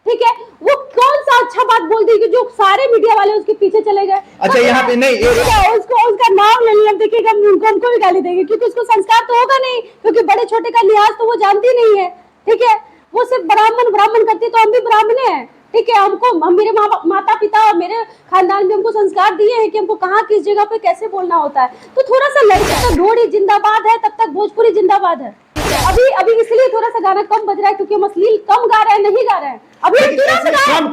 ठीक है, वो कौन सा अच्छा बात बोल दी कि जो सारे मीडिया वाले उसके पीछे चले गए। अच्छा यहाँ पे नहीं उसको उसका नाम ले लिया, देखिएगा हमको भी गाली देंगे क्योंकि उसको संस्कार तो होगा नहीं, क्योंकि बड़े छोटे का लिहाज तो वो जानती नहीं है। ठीक है, वो सिर्फ ब्राह्मण ब्राह्मण करती है, तो हम भी ब्राह्मण हैं। ठीक है, हम मेरे माता पिता और मेरे खानदान में हमको संस्कार दिए हैं कि हमको कहाँ किस जगह पे कैसे बोलना होता है। तो थोड़ा सा लड़की तक ढोड़ी जिंदाबाद है, तब तक भोजपुरी जिंदाबाद है। अभी इसलिए थोड़ा सा गाना कम बज रहा है क्योंकि हम अश्लील कम गा रहे हैं, नहीं गा रहे हैं अभी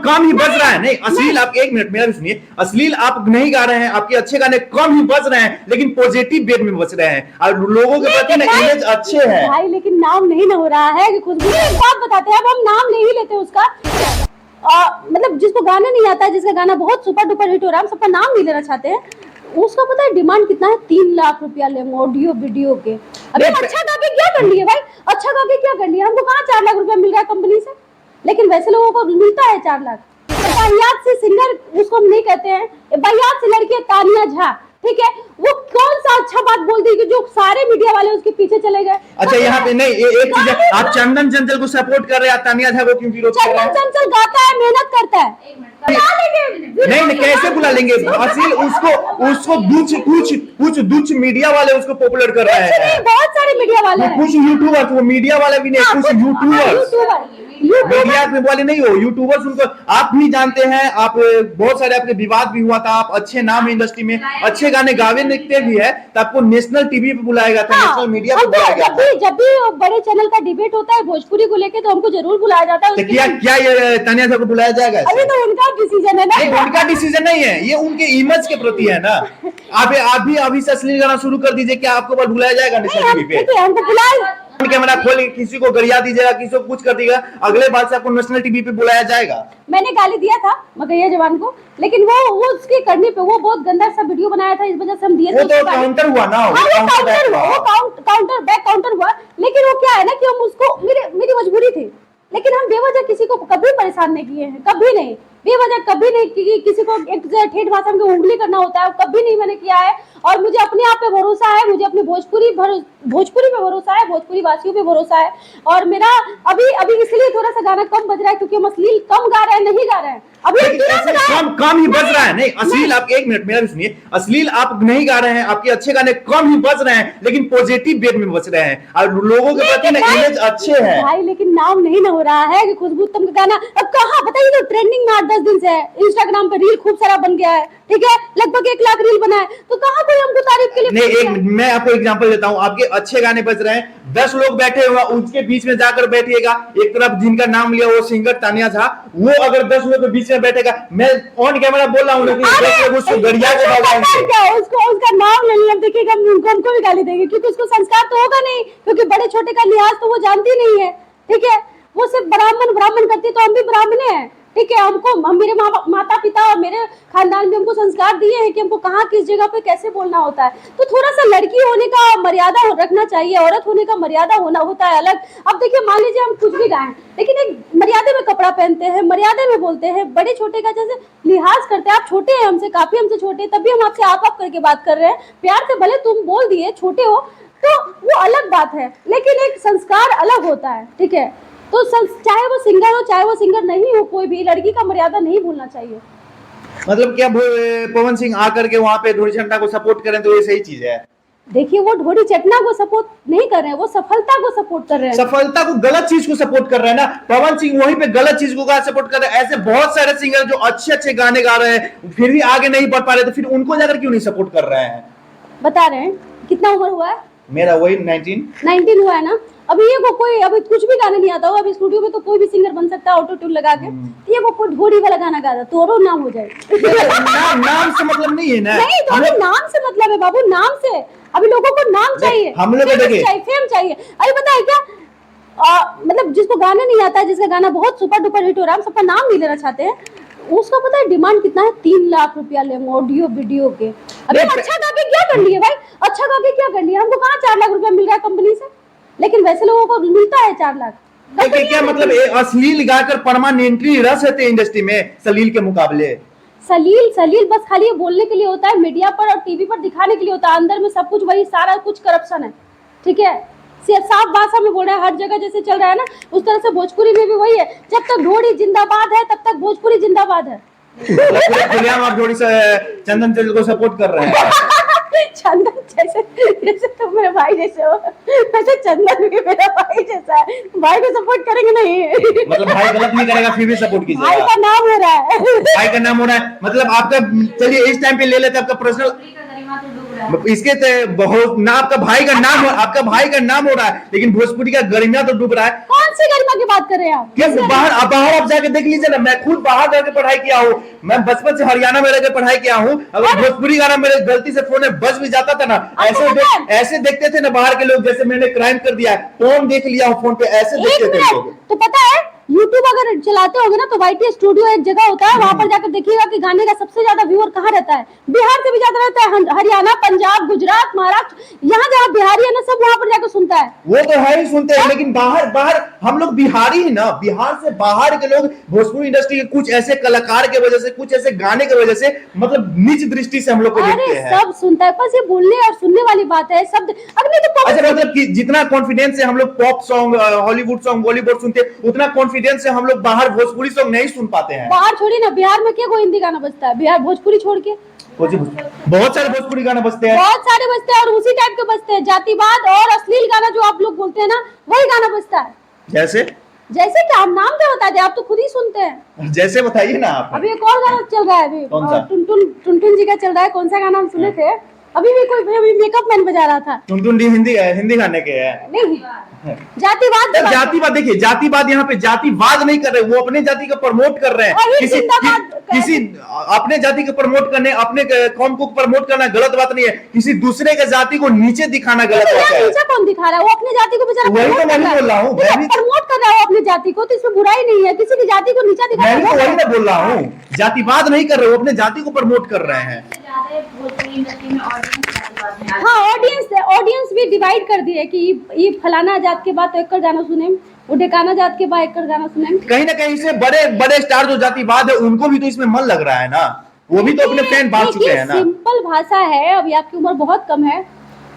कम ही बज रहा है। नहीं अश्लील, आप एक मिनट मेरा भी सुनिए, अश्लील आप नहीं गा रहे हैं, आपके अच्छे गाने कम ही बज रहे हैं, लेकिन पॉजिटिव वेट में बज रहे हैं और लोगों के प्रति ना इमेज अच्छे हैं भाई। लेकिन नाम नहीं ना हो रहा है कि खुशबू एक बात बताते हैं, अब हम नाम नहीं लेते उसका। मतलब जिसको गाना नहीं आता है, जिसका गाना बहुत सुपर डुपर हिट हो रहा है, हम सबका नाम नहीं लेना चाहते हैं। उसका पता है डिमांड कितना है? 3 लाख रुपया ले ऑडियो वीडियो के। अभी अच्छा गा के क्या कर लिए भाई, अच्छा गा के क्या कर लिया? हमको कहाँ 4 लाख रुपया मिल रहा है कंपनी से, लेकिन वैसे लोगों को मिलता है 4 लाख। बायात से सिंगर उसको हम नहीं कहते हैं, बायात से लड़की तानिया झा। ठीक है, वो कौन सा अच्छा बात बोल दी कि जो सारे मीडिया वाले उसके पीछे चले गए। अच्छा यहाँ पे नहीं एक चीज, आप चंदन चंचल को सपोर्ट कर रहे हैं, तानिया झा को क्यों विरोध कर रहे हैं? चंदन चंचल गाता है, मेहनत करता है, नहीं कैसे बुला लेंगे? असील उसको कुछ दुच मीडिया वाले उसको पॉपुलर कर रहे हैं, बहुत सारे मीडिया वाले, कुछ यूट्यूबर, वो मीडिया वाले भी नहीं, कुछ यूट्यूबर मीडिया में वाले नहीं हो, यूट्यूबर्स उनको आप नहीं जानते हैं। आप बहुत सारे आपके विवाद भी हुआ था, आप अच्छे नाम इंडस्ट्री में, अच्छे गाने गावे लिखते भी है, तो आपको नेशनल टीवी पे बुलाया गया था, नेशनल मीडिया पे बुलाया गया था। जब भी बड़े चैनल का डिबेट होता है भोजपुरी को लेके, तो हमको जरूर बुलाया जाता है। क्या ये तानिया झा को बुलाया जाएगा? अभी तो उनका डिसीजन है ना। उनका डिसीजन नहीं है, ये उनके इमेज के प्रति है ना। आप भी अभी से अश्लील गाना शुरू कर दीजिए, क्या आपको बुलाया जाएगा नेशनल टीवी पे? हमको बुलाया, कैमरा खोल किसी को गरिया दीजिएगा, किसी को कुछ कर दीजिएगा, अगले बार से आपको नेशनल टीवी पे बुलाया जाएगा। मैंने गाली दिया था मगैया जवान को, लेकिन वो उसके करने पे वो बहुत गंदा सा वीडियो बनाया था, इस वजह से हम दिए। वो तो काउंटर हुआ ना, काउंटर बैक काउंटर हुआ, लेकिन वो क्या है ना कि हम उसको मेरी मजबूरी थी, लेकिन हम बेवजह किसी को कभी परेशान नहीं किए हैं, कभी नहीं, बेवजह कभी नहीं कि किसी को एक ठेठ भाषा में उंगली करना होता है, कभी नहीं मैंने किया है। और मुझे अपने आप पे भरोसा है, मुझे अपने भोजपुरी पे भरोसा है, भोजपुरी वासियों पे भरोसा है। और मेरा अभी इसलिए थोड़ा सा गाना कम बज रहा है क्योंकि हम अश्लील कम गा रहे हैं, नहीं गा रहे हैं अभी कम ही बज रहा है। नहीं अश्लील, आप एक मिनट मेरा भी सुनिए, अश्लील आप नहीं गा रहे हैं, आपके अच्छे गाने कम ही बज रहे हैं, लेकिन पॉजिटिव वेट में बज रहे हैं और लोगों के प्रति ना इमेज अच्छे हैं भाई। लेकिन नाम नहीं ना हो रहा है कि खुशबू तुम गाना अब कहाँ बताइए, तो ट्रेंडिंग में 8-10 दिन से है, इंस्टाग्राम पे रील खूब सारा बन गया है। ठीक है, लगभग 1 लाख रील बना है, तो कहाँ कोई हमको तारीफ के लिए नहीं। मैं आपको एग्जांपल देता हूँ, आपके अच्छे गाने बज रहे हैं, 10 लोग बैठे हुए, उसके बीच में जाकर बैठिएगा, एक तरफ जिनका नाम लिया वो सिंगर तानिया झा, वो अगर 10 लोग के बीच में बैठेगा, मैं ऑन कैमरा बोल रहा हूँ, लेकिन 10 लोग उसको गरिया के भगाएंगे, उसका नाम ले लिया, देखिएगा हमको भी गाली देंगे क्योंकि उसको संस्कार तो होगा नहीं, क्योंकि बड़े छोटे का लिहाज तो वो जानती नहीं है। ठीक है, वो सिर्फ ब्राह्मण ब्राह्मण करती है, तो हम भी ब्राह्मण हैं। ठीक है, हम मेरे माता पिता और मेरे खानदान में हमको संस्कार दिए हैं कि हमको कहाँ किस जगह पे कैसे बोलना होता है। तो थोड़ा सा लड़की होने का मर्यादा रखना चाहिए, औरत होने का मर्यादा होता है अलग। अब देखिए, मान लीजिए हम कुछ भी गाएं, लेकिन एक मर्यादा में कपड़ा पहनते हैं, मर्यादा में बोलते हैं, बड़े छोटे का जैसे लिहाज करते हैं। आप छोटे हैं हमसे, काफी हमसे छोटे, तभी हम आपसे आप करके बात कर रहे हैं, प्यार से भले तुम बोल दिए छोटे हो, तो वो अलग बात है, लेकिन एक संस्कार अलग होता है। ठीक है, तो चाहे वो सिंगर हो चाहे वो सिंगर नहीं हो, कोई भी लड़की का मर्यादा नहीं भूलना चाहिए। मतलब क्या पवन सिंह आकर के वहाँ पे ढोरी चट्टा को सपोर्ट करें तो ये सही चीज है? देखिए, वो ढोरी चटना को सपोर्ट नहीं कर रहे हैं, वो सफलता को सपोर्ट कर रहे हैं। सफलता को, गलत चीज को सपोर्ट कर रहे हैं ना। पवन सिंह वहीं पे गलत चीज को सपोर्ट कर रहे हैं। ऐसे बहुत सारे सिंगर जो अच्छे गाने गा रहे हैं फिर भी आगे नहीं बढ़ पा रहे, तो फिर उनको जाकर क्यों नहीं सपोर्ट कर रहे हैं? बता रहे हैं कितना उम्र हुआ है? मेरा वही 19 हुआ है ना। अभी ये को कोई अभी कुछ भी गाने नहीं आता हो, अभी स्टूडियो में तो कोई भी सिंगर बन सकता है ऑटो ट्यून लगा के। ये को कोई ढोरी वाला गाना गाता तो नाम हो जाए। नाम से मतलब नहीं है ना। नहीं, तो अभी नाम से मतलब है बाबू, नाम से। अभी लोगों को नाम चाहिए, हम लोग फेम चाहिए। अभी पता है क्या, मतलब जिसको गाना नहीं आता है, जिसका गाना बहुत सुपर डुपर हिट हो रहा है, हम सबका नाम नहीं लेना चाहते हैं, उसका पता है डिमांड कितना है? 3 लाख रुपया ले ऑडियो वीडियो के। अभी अच्छा गा के क्या कर लिए भाई, अच्छा गा के क्या कर लिया? हमको कहाँ 4 लाख रुपया मिल रहा है कंपनी से, लेकिन वैसे लोगों को मिलता है 4 लाख। क्या मतलब अश्लील गाकर परमानेंटली रस है इंडस्ट्री में सलील के मुकाबले? सलील बस खाली बोलने के लिए होता है, मीडिया पर और टीवी पर दिखाने के लिए होता है, अंदर में सब कुछ वही सारा कुछ करप्शन है। ठीक है, साफ भाषा में बोल रहा है, हर जगह जैसे चल रहा है ना उस तरह से भोजपुरी में भी वही है, जब तक ढोड़ी जिंदाबाद है तब तक भोजपुरी जिंदाबाद है। खुलेआम आप थोड़ी सा चंदन चंचल को सपोर्ट कर रहे हैं। चंदन जैसे जैसे तुम मेरे भाई जैसे हो वैसे चंदन भी मेरा भाई जैसा है, भाई को सपोर्ट करेंगे नहीं। मतलब भाई गलत नहीं करेगा फिर भी सपोर्ट कीजिएगा। भाई का नाम हो रहा है। भाई का नाम हो रहा है, मतलब आपका, चलिए इस टाइम पे ले लेते हैं आपका पर्सनल, इसके बहुत ना आपका भाई का नाम, आपका भाई का नाम हो रहा है लेकिन भोजपुरी का गरिमा तो डूब रहा है। कौन सी गरिमा की बात कर रहे हैं आप? क्यों? बाहर आप जाके देख लीजिए ना, मैं खुद बाहर जाके पढ़ाई किया हूँ, मैं बचपन से हरियाणा में रहकर पढ़ाई किया हूँ। अगर भोजपुरी गाना मेरे गलती से फोन में बज भी जाता था ना, ऐसे देखते थे ना बाहर के लोग, जैसे मैंने क्राइम कर दिया है, फोन देख लिया हूँ फोन पे, ऐसे देखते थे लोग। तो पता है YouTube अगर चलाते होगे ना तो YT स्टूडियो एक जगह होता है, वहां पर जाकर देखिएगा कि गाने का सबसे ज्यादा व्यूअर कहाँ रहता है, बिहार से भी ज्यादा रहता है, हरियाणा, पंजाब, गुजरात, महाराष्ट्र, यहाँ जहाँ बिहारी है ना सब वहां पर जाकर सुनता है। वो तो है ही सुनते हैं, लेकिन बाहर हम लोग बिहारी ही ना, बिहार से बाहर के लोग भोजपुरी इंडस्ट्री के कुछ ऐसे कलाकार के वजह से, कुछ ऐसे गाने की वजह से, मतलब नीच दृष्टि से हम लोग को देखते हैं। सब सुनता है, बस ये बोलने और सुनने वाली बात है। शब्द अगर तो अच्छा, मतलब कि जितना कॉन्फिडेंस से हम लोग pop song, Hollywood song, Bollywood सुनते हैं, उतना कॉन्फिडेंस से हम लोग बाहर भोजपुरी सॉन्ग नहीं सुन पाते हैं। बाहर छोड़िए ना, बिहार में क्या कोई हिंदी गाना बजता है? बिहार भोजपुरी छोड़ के बहुत सारे भोजपुरी गाना बजते हैं, बहुत सारे बजते हैं और उसी टाइप के बजते हैं, जातिवाद और अश्लील गाना जो आप लोग बोलते हैं ना वही गाना बजता है। जैसे कि आप नाम क्या बता दे, आप तो खुद ही सुनते हैं। जैसे बताइए ना आप। अभी एक और गाना चल रहा है, अभी टुनटुन जी का चल रहा है, कौन सा गाना हम सुने थे अभी भी, कोई मेकअप मैन बजा रहा था। टुनटुन जी हिंदी गाने के है नहीं, जातिवाद। देखिए, जातिवाद यहाँ पे जातिवाद नहीं कर रहे, वो अपने जाति को प्रमोट कर रहे हैं। किसी अपने जाति को प्रमोट करने, अपने कौम को प्रमोट करना गलत बात नहीं है, किसी दूसरे के जाति को नीचे दिखाना गलत बात है। नीचे कौन दिखा रहा है? वो अपने जाति को बेचारा वही तो मैं बोल रहा हूँ, प्रमोट कर रहा है अपनी जाति को, तो इसमें बुराई नहीं है, किसी की जाति को नीचा दिखा रहा है। वही मैं बोल रहा हूँ, जातिवाद नहीं कर रहे, वो अपने जाति को प्रमोट कर रहे हैं। हाँ, ऑडियंस भी डिवाइड कर दिए कि ये फलाना जात के बाद तो एक गाना सुने, वो ढेकाना जात के बाद एक गाना सुने। कहीं ना कहीं से बड़े स्टार जो जातिवाद है उनको भी तो इसमें मन लग रहा है ना, वो भी तो अपने फैन बांट चुके हैं ना। सिंपल भाषा है, अभी आपकी उम्र बहुत कम है,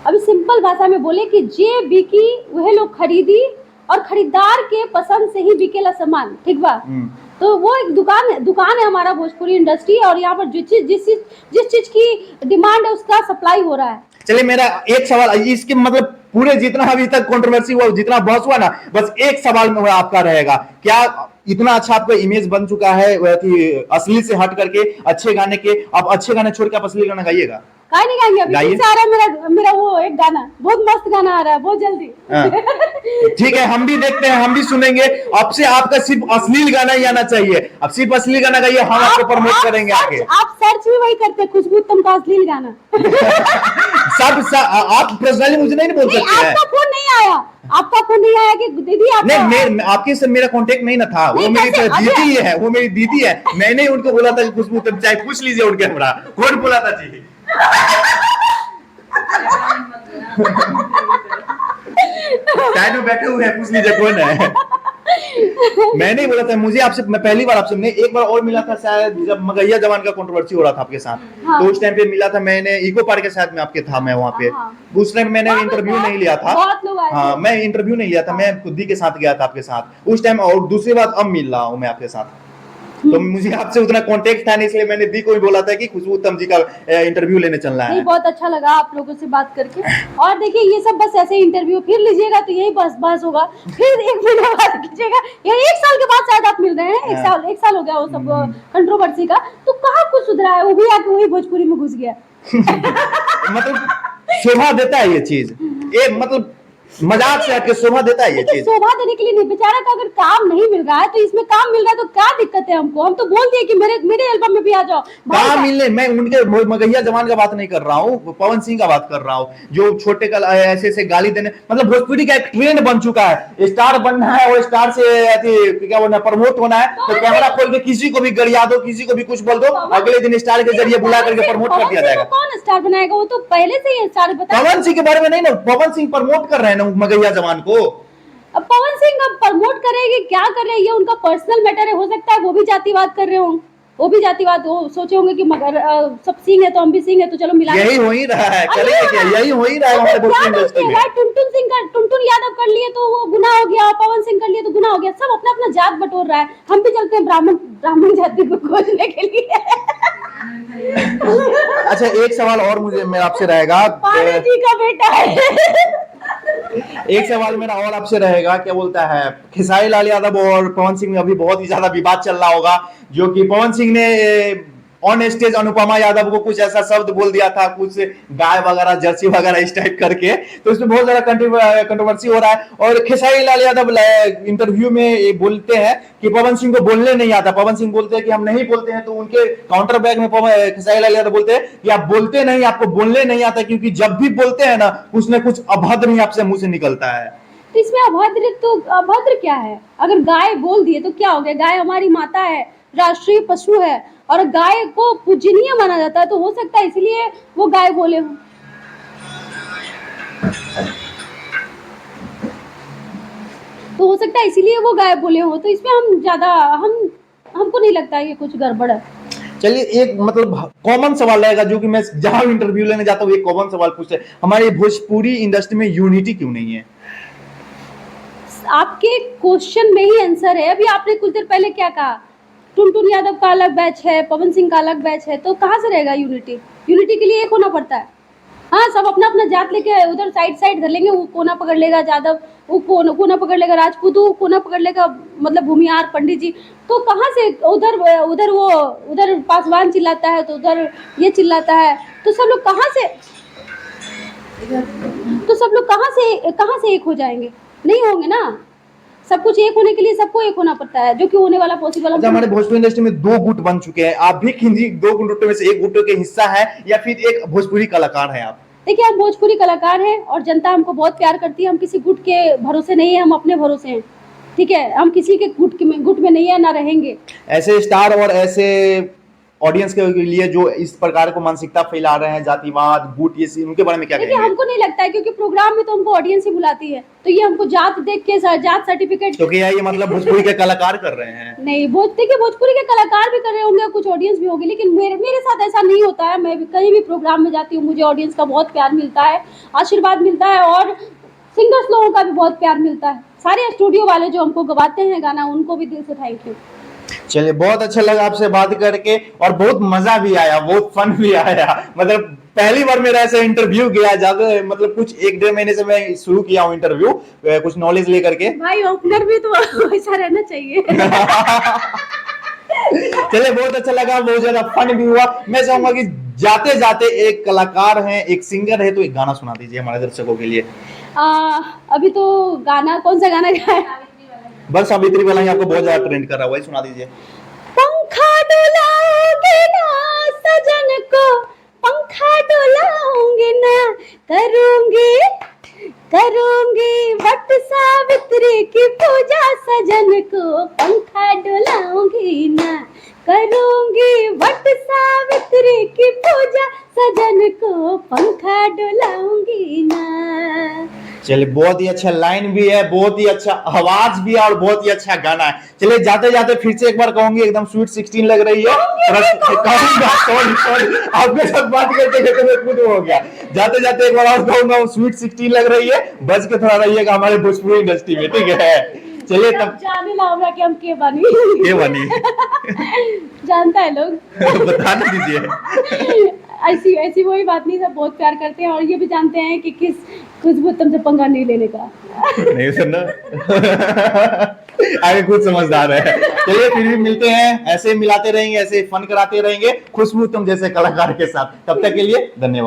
अभी सिंपल भाषा में बोले कि जे बिकी वह लोग खरीदी और खरीदार के पसंद से ही बिकेला सामान, ठीक बा? तो वो एक दुकान है हमारा भोजपुरी इंडस्ट्री, और यहाँ पर जिस चीज की डिमांड है उसका सप्लाई हो रहा है। चलिए, मेरा एक सवाल, इसके मतलब पूरे जितना अभी तक कंट्रोवर्सी हुआ, जितना बहस हुआ ना, बस एक सवाल में आपका रहेगा, क्या इतना अच्छा आपका इमेज बन चुका है असली से हट करके अच्छे गाने के, अब अच्छे गाने छोड़ के आप असली गाना गाइएगा? काय नहीं गाएंगे, अभी से आ रहा है मेरा वो एक गाना, बहुत मस्त गाना आ रहा है, बहुत जल्दी। ठीक है, हम भी देखते हैं, हम भी सुनेंगे। अब से आपका सिर्फ अश्लील गाना ही आना चाहिए, अब सिर्फ अश्लील गाना गाइए, हम आपको प्रमोट करेंगे आगे। आप सर्च भी वही करते हैं, खुशबू उत्तम का अश्लील गाना। आप पर्सनली मुझे नहीं बोल सकते हैं। आपका फोन नहीं आया, आपका फोन नहीं आया कि दीदी आप नहीं, आपके से मेरा कांटेक्ट नहीं ना था, वो मेरी दीदी है, वो मेरी दीदी है, मैंने उनको बोला था कि खुशबू उत्तम, चाहे पूछ लीजिए उनके, हमरा कौन बोला था जी। साइड में बैठे हुए हैं, पूछ लीजिए कौन है। मैं नहीं बोला था, मुझे आपसे, मैं पहली बार आपसे नहीं, एक बार और मिला था शायद जब मगहिया जवान का कंट्रोवर्सी हो रहा था आपके साथ। हाँ। तो उस टाइम पे मिला था, मैंने इको पार्क के साथ में आपके था, मैं वहाँ पे। हाँ। उस टाइम मैंने इंटरव्यू नहीं लिया था। हाँ, मैं इंटरव्यू नहीं लिया था, मैं खुद ही के साथ गया था आपके साथ उस टाइम, और दूसरी बात अब मिल रहा हूँ मैं आपके साथ, तो मुझे आपसे उतना कांटेक्ट था नहीं, इसलिए मैंने दी को भी बोला था कि खुशबू उत्तम जी का इंटरव्यू लेने चलना है। बहुत अच्छा लगा आप लोगों से बात करके, और देखिए ये सब बस ऐसे इंटरव्यू फिर लीजिएगा तो यही बस होगा, फिर एक महीना बाद कीजिएगा, या एक साल के बाद शायद आप मिल रहे हैं, एक साल हो गया वो सब कंट्रोवर्सी का, तो कहाँ कुछ सुधरा है? वो भी आके वही भोजपुरी में घुस गया। मतलब शोभा देता है ये चीज, ये मतलब मजाक से हटके शोभा देता है ये चीज। शोभा देने के लिए नहीं, बेचारा का अगर काम नहीं मिल रहा है तो इसमें काम मिल रहा है तो क्या दिक्कत है हमको? हम तो बोल दिए कि मेरे एल्बम में भी आ जाओ। काम मिलने, मैं उनके मगहिया जवान का बात नहीं कर रहा हूँ, पवन सिंह का बात कर रहा हूँ, जो छोटे का ऐसे गाली देने, मतलब भोजपुरी का एक ट्रेंड बन चुका है, स्टार बनना है और स्टार से क्या बोलना, प्रमोट होना है, तो कैमरा खोल के किसी को भी गरिया दो, किसी को भी कुछ बोल दो, अगले दिन स्टार के जरिए बुला करके प्रमोट कर दिया जाएगा। कौन स्टार बनाएगा? वो तो पहले से ही स्टार बता। पवन सिंह के बारे में नहीं ना, पवन सिंह प्रमोट कर रहे हैं ना मगहिया जवान को। अब पवन सिंह अब प्रमोट करेंगे, क्या कर रहे हैं, ये उनका पर्सनल मैटर है, हो सकता है वो भी जातिवाद कर रहे हो। वो भी जातिवाद, वो सोचे होंगे कि मगर सब सिंह है तो हम भी सिंह है तो चलो मिला यही हो ही रहा है, करेंगे क्या, यही हो ही रहा है हमारे भोजपुरी इंडस्ट्री में। टुनटुन यादव कर लिए तो वो गुनाह हो गया, पवन सिंह कर लिए तो गुनाह हो गया, सब अपना अपना जात बटोर रहा है। हम भी चलते हैं ब्राह्मण जाति को खोजने के लिए। अच्छा, एक सवाल और मुझे मेरा आपसे रहेगा, पानी जी का बेटा है। एक सवाल मेरा और आपसे रहेगा, क्या बोलता है, खेसारी लाल यादव और पवन सिंह में अभी बहुत ही ज्यादा विवाद चल रहा होगा, जो कि पवन सिंह ने ऑन स्टेज अनुपमा यादव को कुछ ऐसा शब्द बोल दिया था, कुछ गाय वगैरह जर्सी वगैरह इस टाइप करके, तो इसमें बहुत ज्यादा कंट्रोवर्सी हो रहा है। और खेसारी लाल यादव इंटरव्यू में बोलते हैं कि पवन सिंह को बोलने नहीं आता, पवन सिंह बोलते हैं कि हम नहीं बोलते हैं, तो उनके काउंटर बैक में खेसारी लाल यादव बोलते हैं कि आप बोलते नहीं, आपको बोलने नहीं आता, क्योंकि जब भी बोलते हैं ना कुछ न कुछ अभद्र ही आपसे मुंह से निकलता है। तो इसमें अभद्र क्या है? अगर गाय बोल दिए तो क्या हो गया? गाय हमारी माता है, राष्ट्रीय पशु है, और गाय को पूजनीय माना जाता है, तो हो सकता है इसलिए वो गाय बोले हो। तो हो सकता है इसीलिए वो गाय बोले हो, तो इसमें हमको नहीं लगता ये कुछ गड़बड़ है। चलिए, एक मतलब कॉमन सवाल रहेगा जो कि मैं जहां इंटरव्यू लेने जाता हूँ एक कॉमन सवाल पूछते हैं, हमारी भोजपुरी इंडस्ट्री में यूनिटी क्यों नहीं है? आपके क्वेश्चन में ही आंसर है। अभी आपने कुछ देर पहले क्या कहा? टुनटुन यादव का अलग बैच है, पवन सिंह का अलग बैच है, तो कहाँ से रहेगा यूनिटी? यूनिटी के लिए एक होना पड़ता है। हाँ, सब अपना अपना जात लेके उधर साइड धर लेंगे, वो कोना पकड़ लेगा यादव, वो कोना पकड़ लेगा राजपूत, वो कोना पकड़ लेगा मतलब भूमिहार पंडित जी, तो कहाँ से उधर पासवान चिल्लाता है तो उधर ये चिल्लाता है, तो सब लोग कहाँ से एक हो जाएंगे? नहीं होंगे ना। सब कुछ एक होने के लिए सबको एक होना पड़ता है, जो कि होने वाला पॉसिबल है। हमारे भोजपुरी इंडस्ट्री में दो गुट बन चुके हैं, आप भी किन्हीं दो गुटों में से एक गुट के हिस्सा है या फिर एक भोजपुरी कलाकार है आप? देखिए, हम भोजपुरी कलाकार हैं और जनता हमको बहुत प्यार करती है। हम किसी गुट के भरोसे नहीं है, हम अपने भरोसे हैं, ठीक है? हम किसी के गुट में नहीं है, ना रहेंगे। ऐसे स्टार और ऐसे ऑडियंस के लिए जो इस प्रकार को मानसिकता फैला रहे हैं, जातिवाद, गुट, ये उनके बारे में क्या कहेंगे? हमको नहीं लगता है, क्योंकि प्रोग्राम में तो हमको ऑडियंस ही बुलाती है, तो ये हमको जात देख के जात सर्टिफिकेट, तो क्या ये मतलब भोजपुरी के कलाकार कर रहे हैं? नहीं, भोजपुरी के कलाकार भी कर रहे होंगे, कुछ ऑडियंस भी होगी, लेकिन मेरे साथ ऐसा नहीं होता है। मैं कहीं भी प्रोग्राम में जाती हूँ, मुझे ऑडियंस का बहुत प्यार मिलता है, आशीर्वाद मिलता है, और सिंगर्स लोगों का भी बहुत प्यार मिलता है। सारे स्टूडियो वाले जो हमको गवाते हैं गाना, उनको भी दिल से थैंक यू। चलिए, बहुत अच्छा लगा आपसे बात करके और बहुत मजा भी आया, बहुत फन भी आया। मतलब पहली बार मेरा ऐसा इंटरव्यू गया, ज्यादा मतलब कुछ 1-1.5 महीने से मैं शुरू किया हूँ इंटरव्यू, कुछ नॉलेज लेकर के। भाई ओपनर भी तो ऐसा रहना चाहिए। चलिए, बहुत अच्छा लगा, बहुत ज्यादा फन भी हुआ। मैं चाहूंगा कि जाते जाते एक कलाकार हैं, एक सिंगर है, तो एक गाना सुना दीजिए हमारे दर्शकों के लिए। अभी तो गाना, कौन सा गाना गाए? बस सावित्री वाला ही आपको बहुत ज्यादा ट्रेंड कर रहा है, वही सुना दीजिए। पंखा डुलाओगे ना सजन को, पंखा डुलाओगे ना, करूंगी वट सावित्री की पूजा, सजन को पंखा डुलाऊंगी ना, करूंगी वट सावित्री की पूजा, सजन को पंखा डुलाऊंगी ना। चलिए, बहुत ही अच्छा लाइन भी है, बहुत ही अच्छा आवाज भी है और बहुत ही अच्छा गाना है। चलिए, जाते जाते फिर से एक बार कहूंगी, एकदम स्वीट 16 लग रही है। सॉरी, आपके साथ बात करते करते मैं खुद हो गया। जाते जाते एक बार और कहूंगा, स्वीट 16 लग रही है, बच के थोड़ा रहिएगा हमारे भोजपुरी इंडस्ट्री में, ठीक है? चलिए, तब जाने लाऊंगा कि हम के बनी जानता है लोग। बता दीजिए। ऐसी वही बात नहीं, सब बहुत प्यार करते हैं और ये भी जानते हैं कि कुछ भी तुमसे पंगा नहीं लेने का। नहीं सुनना। आगे खुद समझदार है। चलिए, फिर भी मिलते हैं, ऐसे मिलाते रहेंगे, ऐसे फन कराते रहेंगे खुशबू तुम जैसे कलाकार के साथ। तब तक के लिए धन्यवाद।